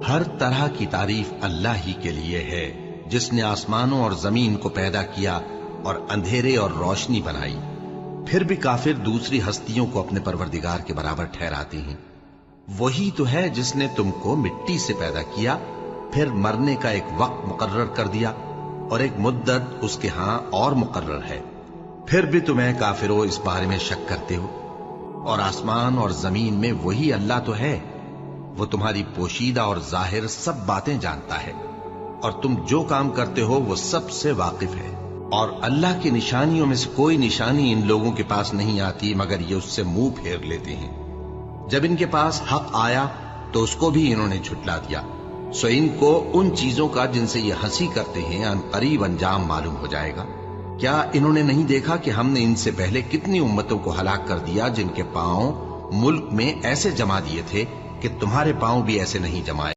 ہر طرح کی تعریف اللہ ہی کے لیے ہے جس نے آسمانوں اور زمین کو پیدا کیا اور اندھیرے اور روشنی بنائی۔ پھر بھی کافر دوسری ہستیوں کو اپنے پروردگار کے برابر ٹھہراتے ہیں۔ وہی تو ہے جس نے تم کو مٹی سے پیدا کیا، پھر مرنے کا ایک وقت مقرر کر دیا اور ایک مدت اس کے ہاں اور مقرر ہے، پھر بھی تمہیں کافروں اس بارے میں شک کرتے ہو۔ اور آسمان اور زمین میں وہی اللہ تو ہے، وہ تمہاری پوشیدہ اور ظاہر سب باتیں جانتا ہے، اور تم جو کام کرتے ہو وہ سب سے واقف ہے۔ اور اللہ کی نشانیوں میں سے کوئی نشانی ان لوگوں کے پاس نہیں آتی مگر یہ اس سے منہ پھیر لیتے ہیں۔ جب ان کے پاس حق آیا تو اس کو بھی انہوں نے جھٹلا دیا، سو ان کو ان چیزوں کا جن سے یہ ہنسی کرتے ہیں ان قریب انجام معلوم ہو جائے گا۔ کیا انہوں نے نہیں دیکھا کہ ہم نے ان سے پہلے کتنی امتوں کو ہلاک کر دیا جن کے پاؤں ملک میں ایسے جما دیے تھے کہ تمہارے پاؤں بھی ایسے نہیں جمائے؟